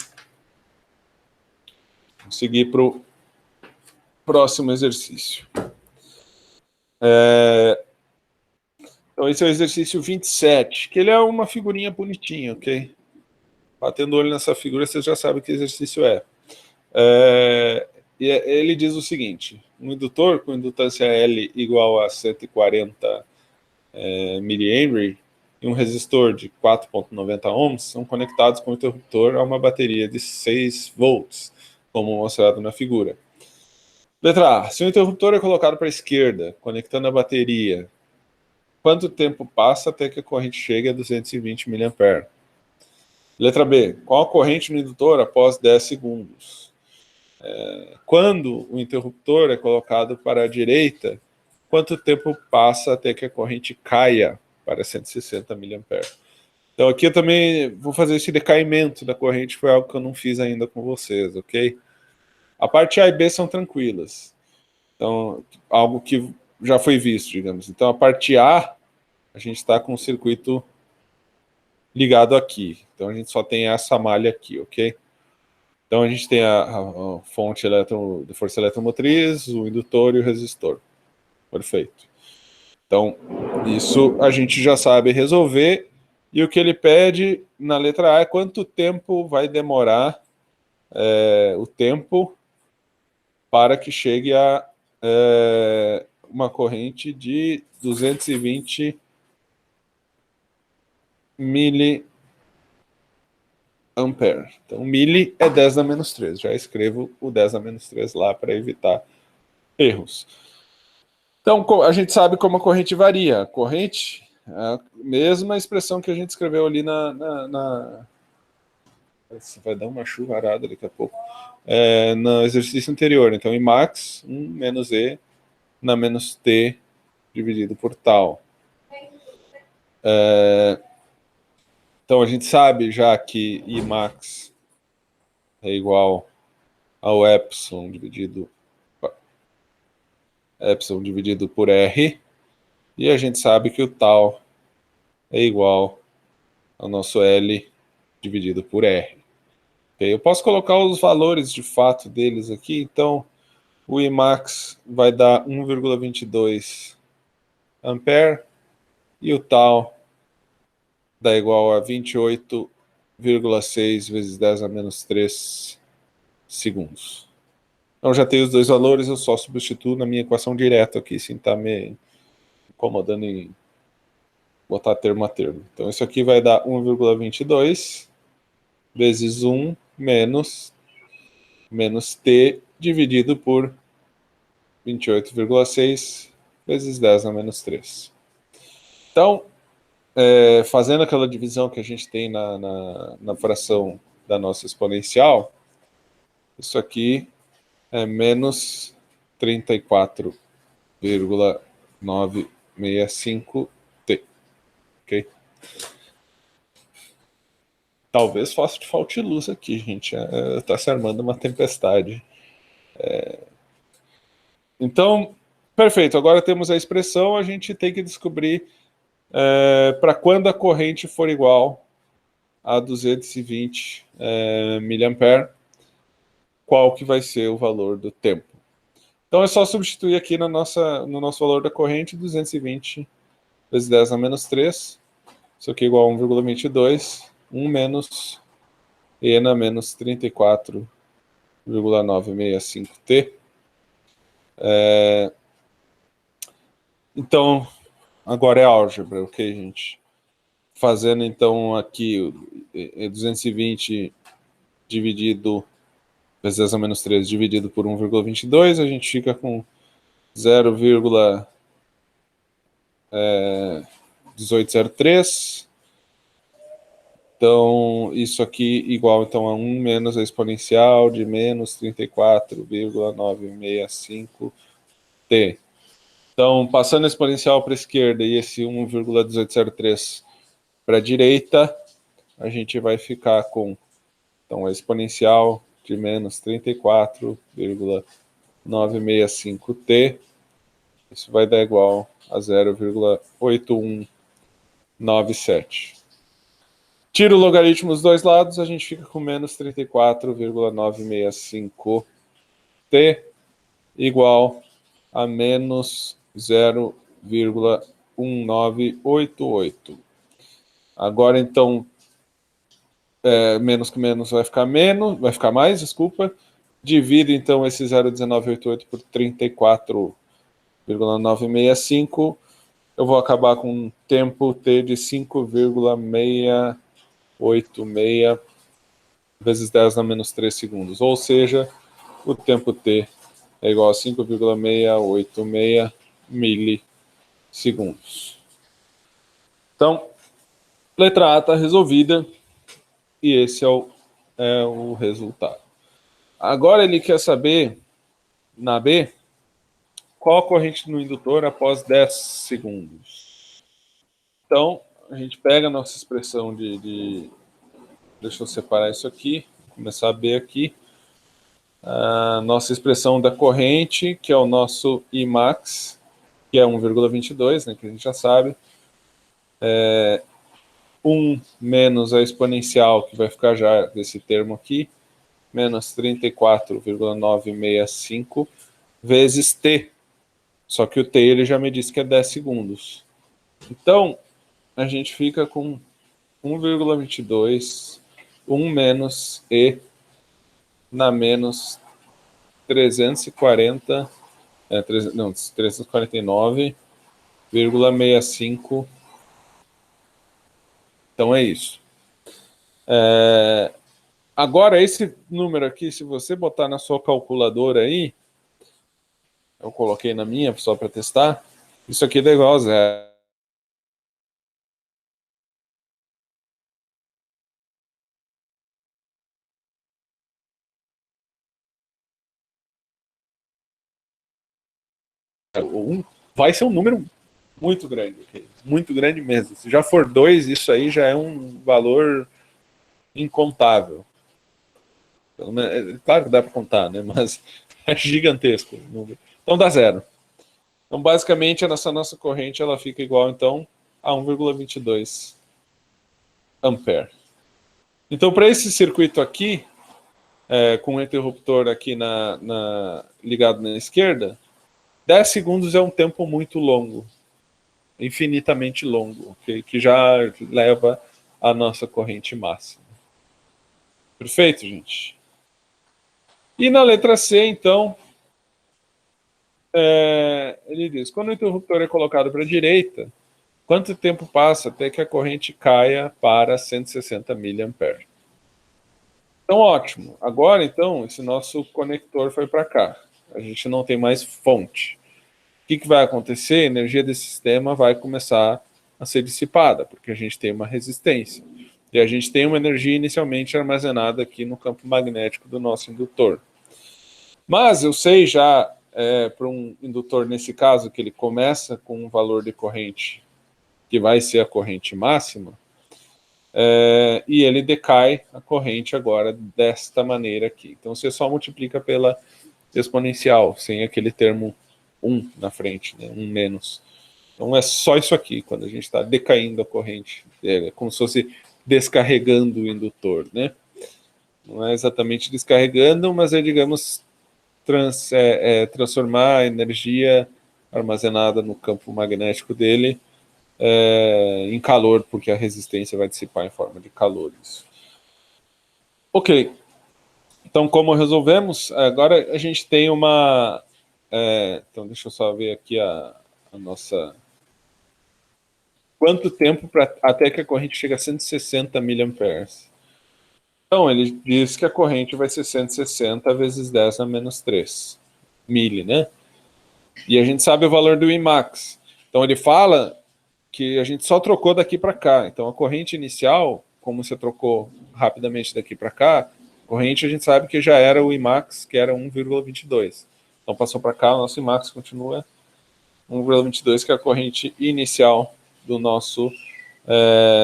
Vamos seguir para o próximo exercício. Então, esse é o exercício 27, que ele é uma figurinha bonitinha, ok? Batendo o olho nessa figura, você já sabe que exercício é. Ele diz o seguinte: um indutor com indutância L igual a 140 mA e um resistor de 4,90 ohms são conectados com o interruptor a uma bateria de 6 volts, como mostrado na figura. Letra A. Se o interruptor é colocado para a esquerda, conectando a bateria, quanto tempo passa até que a corrente chegue a 220 mA? Letra B. Qual a corrente no indutor após 10 segundos? Quando o interruptor é colocado para a direita, quanto tempo passa até que a corrente caia para 160 mA? Então aqui eu também vou fazer esse decaimento da corrente, foi algo que eu não fiz ainda com vocês, ok? A parte A e B são tranquilas. Então, algo que já foi visto, digamos. Então a parte A, a gente está com o circuito ligado aqui. Então a gente só tem essa malha aqui, ok? Então a gente tem a fonte de força eletromotriz, o indutor e o resistor. Perfeito. Então, isso a gente já sabe resolver. E o que ele pede na letra A é quanto tempo vai demorar o tempo para que chegue a uma corrente de 220 miliampere. Então, mili é 10 a menos 3. Já escrevo o 10 a menos 3 lá para evitar erros. Então, a gente sabe como a corrente varia. A corrente é a mesma expressão que a gente escreveu ali vai dar uma chuvarada daqui a pouco. No exercício anterior. Então, Imax, 1 menos E na menos T dividido por tal. Então, a gente sabe já que Imax é igual ao epsilon dividido por R, e a gente sabe que o tal é igual ao nosso L dividido por R. Okay? Eu posso colocar os valores de fato deles aqui, então o Imax vai dar 1,22 ampere e o tal dá igual a 28,6 vezes 10 a menos 3 segundos. Então já tenho os dois valores, eu só substituo na minha equação direta aqui, sem estar me incomodando em botar termo a termo. Então isso aqui vai dar 1,22 vezes 1 menos T dividido por 28,6 vezes 10 a menos 3. Então, fazendo aquela divisão que a gente tem na fração da nossa exponencial, isso aqui é menos 34,965T. Ok? Talvez falte luz aqui, gente. Está se armando uma tempestade. Então, perfeito. Agora temos a expressão, a gente tem que descobrir para quando a corrente for igual a 220 mA, qual que vai ser o valor do tempo. Então é só substituir aqui no nosso valor da corrente, 220 vezes 10 a menos 3. Isso aqui é igual a 1,22. 1 menos E na menos 34,965T. Então, agora é álgebra, ok, gente? Fazendo então aqui 220 dividido vezes 10 a menos 3 dividido por 1,22, a gente fica com 0,0 1803. Então, isso aqui igual então, a 1 menos a exponencial de menos 34,965t. Então, passando a exponencial para a esquerda e esse 1,1803 para a direita, a gente vai ficar com então, a exponencial de menos 34,965t. Isso vai dar igual a 0,8197. Tira o logaritmo dos dois lados, a gente fica com menos 34,965t igual a menos 0,1988. Agora, então, menos que menos vai ficar mais, desculpa. Divido, então, esse 0,1988 por 34,965. Eu vou acabar com um tempo t de 5,686 vezes 10 na menos 3 segundos. Ou seja, o tempo t é igual a 5,686 milissegundos. Então, letra A está resolvida e esse é o resultado. Agora ele quer saber, na B, qual a corrente no indutor após 10 segundos. Então, a gente pega a nossa expressão deixa eu separar isso aqui, começar a B aqui. A nossa expressão da corrente, que é o nosso Imax, que é 1,22, né, que a gente já sabe. 1 menos a exponencial, que vai ficar já desse termo aqui, menos 34,965 vezes t. Só que o t ele já me disse que é 10 segundos. Então, a gente fica com 1,22, 1 menos e na menos 349,65. Então é isso. Agora, esse número aqui, se você botar na sua calculadora aí, eu coloquei na minha só para testar, isso aqui dá igual a 0. Vai ser um número muito grande, okay? Muito grande mesmo. Se já for 2, isso aí já é um valor incontável. Claro que dá para contar, né? Mas é gigantesco o número. Então dá 0. Então, basicamente, essa nossa corrente ela fica igual, então, a 1,22 ampere. Então, para esse circuito aqui, com o interruptor aqui ligado na esquerda, 10 segundos é um tempo muito longo, infinitamente longo, que já leva a nossa corrente máxima. Perfeito, gente? E na letra C, então, ele diz, quando o interruptor é colocado para a direita, quanto tempo passa até que a corrente caia para 160 mA? Então, ótimo. Agora, então, esse nosso conector foi para cá. A gente não tem mais fonte. O que vai acontecer? A energia desse sistema vai começar a ser dissipada, porque a gente tem uma resistência. E a gente tem uma energia inicialmente armazenada aqui no campo magnético do nosso indutor. Mas eu sei já, para um indutor, nesse caso, que ele começa com um valor de corrente que vai ser a corrente máxima, e ele decai a corrente agora desta maneira aqui. Então você só multiplica pela exponencial, sem aquele termo 1 na frente, né? 1 menos. Então é só isso aqui, quando a gente está decaindo a corrente. É como se fosse descarregando o indutor, né? Não é exatamente descarregando, mas é, digamos, transformar a energia armazenada no campo magnético dele em calor, porque a resistência vai dissipar em forma de calor. Isso. Ok. Então, como resolvemos? Agora a gente tem uma... então, deixa eu só ver aqui a nossa... Quanto tempo até que a corrente chega a 160 mA? Então, ele diz que a corrente vai ser 160 vezes 10 a menos 3 mili, né? E a gente sabe o valor do Imax. Então, ele fala que a gente só trocou daqui para cá. Então, a corrente inicial, como você trocou rapidamente daqui para cá, corrente a gente sabe que já era o Imax, que era 1,22. Então, passou para cá, o nosso Imax continua 1,22, que é a corrente inicial do nosso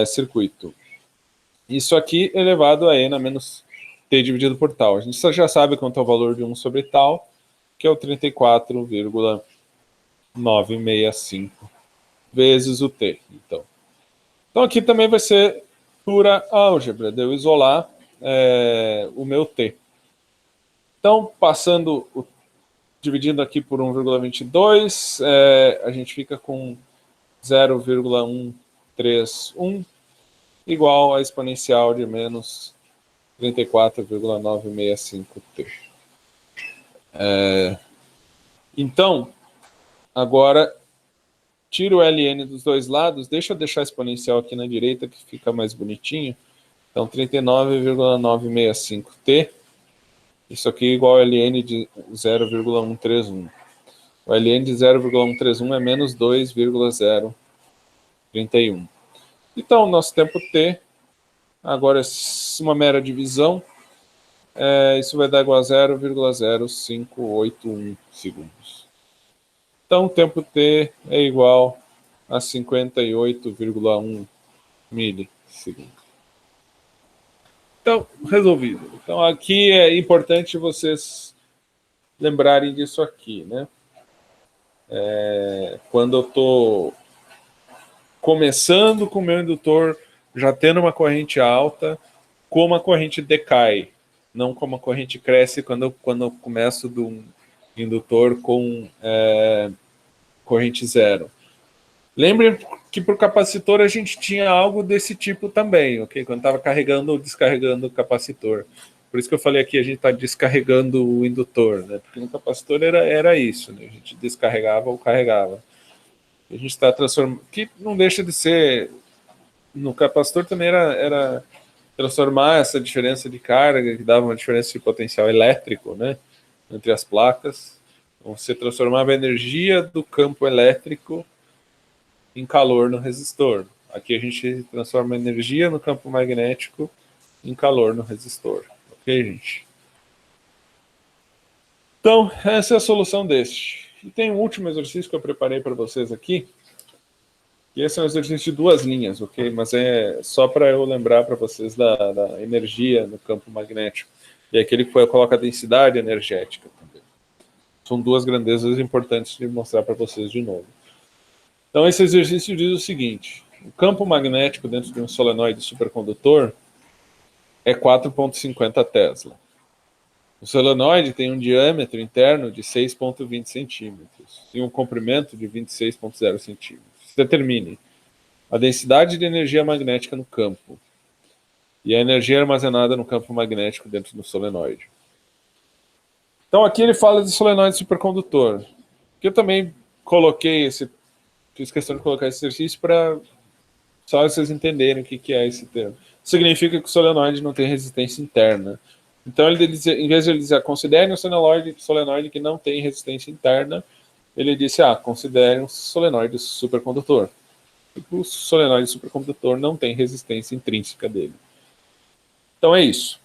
circuito. Isso aqui elevado a N menos T dividido por tal. A gente já sabe quanto é o valor de 1 sobre tal, que é o 34,965 vezes o T. Então aqui também vai ser pura álgebra, de eu isolar o meu T. Então, dividindo aqui por 1,22, a gente fica com 0,131 igual a exponencial de menos 34,965T. Então, agora, tiro o ln dos dois lados, deixa eu deixar a exponencial aqui na direita, que fica mais bonitinho. Então, 39,965T. Isso aqui é igual a ln de 0,131. O ln de 0,131 é menos 2,031. Então, nosso tempo T, agora é uma mera divisão, isso vai dar igual a 0,0581 segundos. Então, o tempo T é igual a 58,1 milissegundos. Então, resolvido. Então, aqui é importante vocês lembrarem disso aqui, né? Quando eu estou começando com o meu indutor, já tendo uma corrente alta, como a corrente decai, não como a corrente cresce quando eu começo do indutor com corrente zero. Lembrem que para o capacitor a gente tinha algo desse tipo também, ok? Quando estava carregando ou descarregando o capacitor. Por isso que eu falei aqui, a gente está descarregando o indutor, né? Porque no capacitor era isso, né? A gente descarregava ou carregava. A gente está transformando, que não deixa de ser, no capacitor também era transformar essa diferença de carga, que dava uma diferença de potencial elétrico, né? Entre as placas. Então, você transformava a energia do campo elétrico em calor no resistor. Aqui a gente transforma a energia no campo magnético em calor no resistor. Ok, gente? Então, essa é a solução deste. E tem um último exercício que eu preparei para vocês aqui. E esse é um exercício de 2 linhas, ok? Mas é só para eu lembrar para vocês da energia no campo magnético. E aquele que coloca a densidade energética também. São 2 grandezas importantes de mostrar para vocês de novo. Então, esse exercício diz o seguinte: o campo magnético dentro de um solenoide supercondutor é 4,50 Tesla. O solenoide tem um diâmetro interno de 6,20 centímetros e um comprimento de 26,0 centímetros. Determine a densidade de energia magnética no campo e a energia armazenada no campo magnético dentro do solenoide. Então, aqui ele fala de solenoide supercondutor, que eu também fiz questão de colocar esse exercício para só vocês entenderem o que é esse termo. Significa que o solenoide não tem resistência interna. Então, em vez de ele dizer considere um solenoide que não tem resistência interna, ele disse, considere um solenoide supercondutor. O solenoide supercondutor não tem resistência intrínseca dele. Então é isso.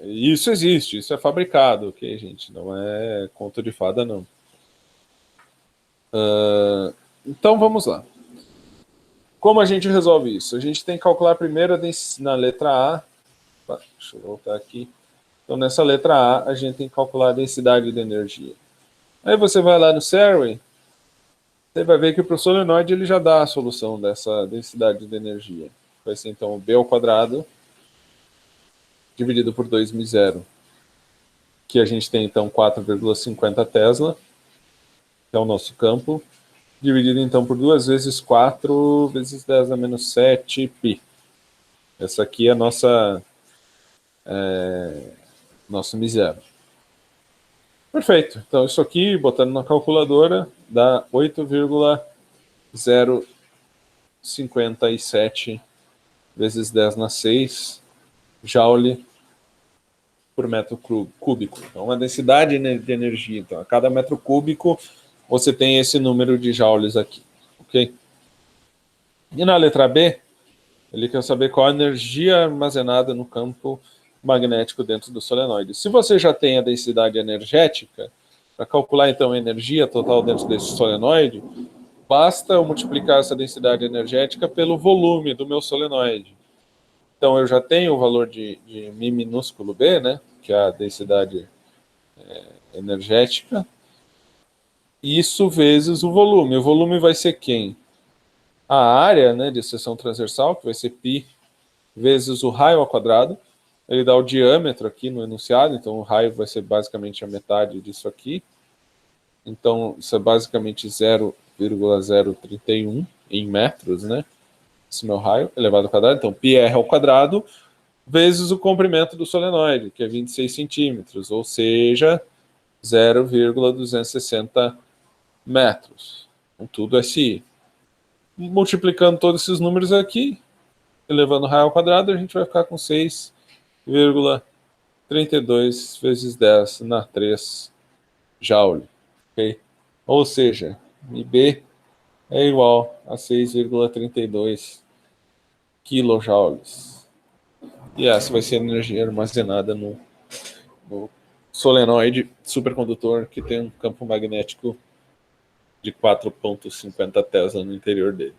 Isso existe, isso é fabricado, ok, gente? Não é conto de fada, não. Então vamos lá. Como a gente resolve isso? A gente tem que calcular primeiro na letra A. Deixa eu voltar aqui. Então nessa letra A, a gente tem que calcular a densidade de energia. Aí você vai lá no Serway, você vai ver que para o solenoide ele já dá a solução dessa densidade de energia. Vai ser então B ao quadrado dividido por 2μ0, que a gente tem então 4,50 Tesla, que é o nosso campo, dividido então por 2 vezes 4 vezes 10 a menos 7 π. Essa aqui é a nosso μ0. Perfeito. Então, isso aqui, botando na calculadora, dá 8,057 vezes 10 na 6 joule por metro cúbico. Então, a densidade de energia. Então, a cada metro cúbico, você tem esse número de joules aqui. Ok, ok? E na letra B, ele quer saber qual a energia armazenada no campo magnético dentro do solenoide. Se você já tem a densidade energética, para calcular então a energia total dentro desse solenoide, basta eu multiplicar essa densidade energética pelo volume do meu solenoide. Então eu já tenho o valor de μ minúsculo b, né, que é a densidade energética, isso vezes o volume. O volume vai ser quem? A área, né, de seção transversal, que vai ser π vezes o raio ao quadrado. Ele dá o diâmetro aqui no enunciado, então o raio vai ser basicamente a metade disso aqui. Então isso é basicamente 0,031 em metros, né? Esse meu raio elevado ao quadrado. Então πr ao quadrado vezes o comprimento do solenoide, que é 26 centímetros, ou seja, 0,260 metros. Então, tudo SI. Multiplicando todos esses números aqui, elevando o raio ao quadrado, a gente vai ficar com 6,32 vezes 10 na 3 joule. Okay? Ou seja, IB é igual a 6,32 quilojoules. E essa vai ser a energia armazenada no solenoide supercondutor que tem um campo magnético de 4,50 Tesla no interior dele.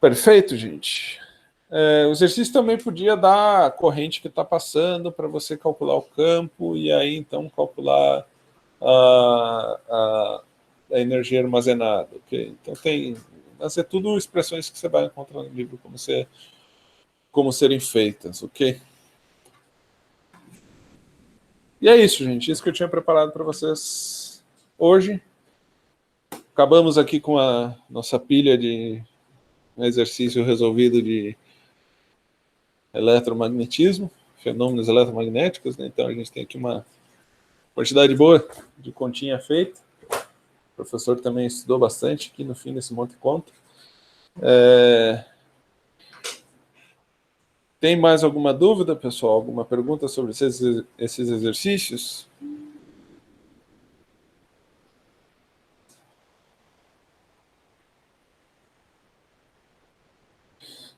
Perfeito, gente. O exercício também podia dar a corrente que está passando para você calcular o campo e aí então calcular a energia armazenada. Okay? Então mas é tudo expressões que você vai encontrar no livro como serem feitas, ok? E é isso, gente. Isso que eu tinha preparado para vocês hoje. Acabamos aqui com a nossa pilha de exercício resolvido de eletromagnetismo, fenômenos eletromagnéticos, né? Então a gente tem aqui uma quantidade boa de continha feita. O professor também estudou bastante aqui no fim desse monte de conta. Tem mais alguma dúvida, pessoal? Alguma pergunta sobre esses exercícios?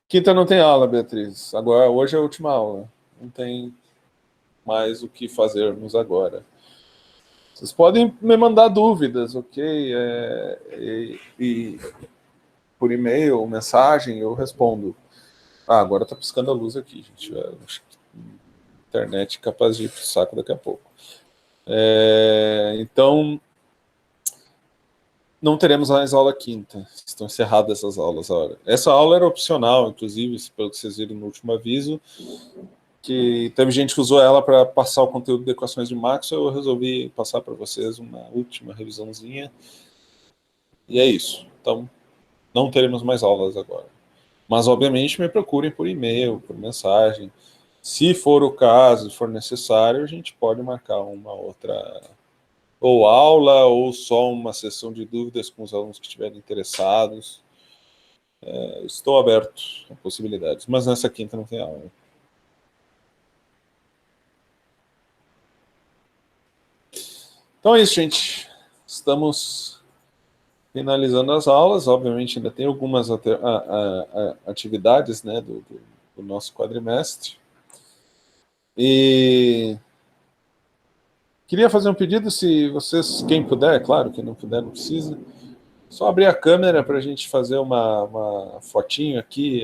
Quinta não tem aula, Beatriz. Agora, hoje é a última aula. Não tem mais o que fazermos agora. Vocês podem me mandar dúvidas, ok? E por e-mail, mensagem, eu respondo. Agora tá piscando a luz aqui, gente. Acho que a internet é capaz de ir pro saco daqui a pouco. Então, não teremos mais aula quinta. Estão encerradas essas aulas agora. Essa aula era opcional, inclusive, pelo que vocês viram no último aviso, que teve gente que usou ela para passar o conteúdo de equações de Maxwell. Eu resolvi passar para vocês uma última revisãozinha. E é isso. Então, não teremos mais aulas agora. Mas, obviamente, me procurem por e-mail, por mensagem. Se for o caso, for necessário, a gente pode marcar uma outra ou aula ou só uma sessão de dúvidas com os alunos que estiverem interessados. Estou aberto a possibilidades, mas nessa quinta não tem aula. Então é isso, gente. Estamos finalizando as aulas. Obviamente ainda tem algumas atividades, né, do nosso quadrimestre. E queria fazer um pedido, se vocês, quem puder, claro, quem não puder não precisa, só abrir a câmera para a gente fazer uma fotinho aqui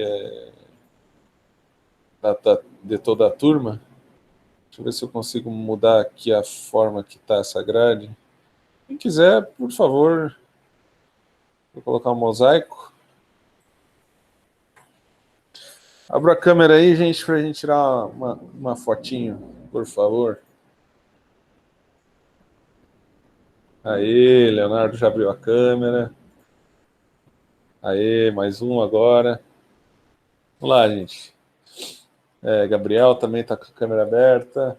de toda a turma. Deixa eu ver se eu consigo mudar aqui a forma que está essa grade. Quem quiser, por favor, vou colocar um mosaico. Abra a câmera aí, gente, para a gente tirar uma fotinho, por favor. Aí, Leonardo já abriu a câmera. Aí, mais um agora. Vamos lá, gente. Gabriel também está com a câmera aberta.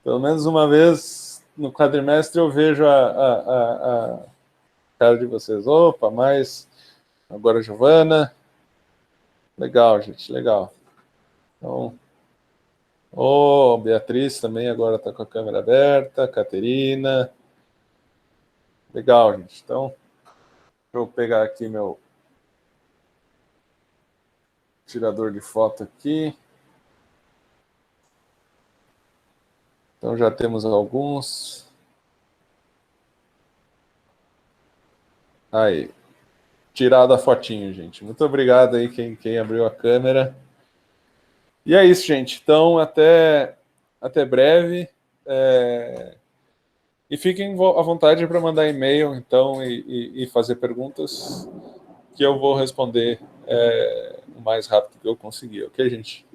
Pelo menos uma vez no quadrimestre eu vejo a cara de vocês. Opa, mais. Agora a Giovana. Legal, gente, legal. Então, Beatriz também agora está com a câmera aberta. Caterina. Legal, gente. Então, eu pegar aqui meu tirador de foto aqui. Então já temos alguns. Aí. Tirado a fotinho, gente. Muito obrigado aí quem abriu a câmera. E é isso, gente. Então, até breve. E fiquem à vontade para mandar e-mail, então, e fazer perguntas que eu vou responder o mais rápido que eu conseguir, ok, gente?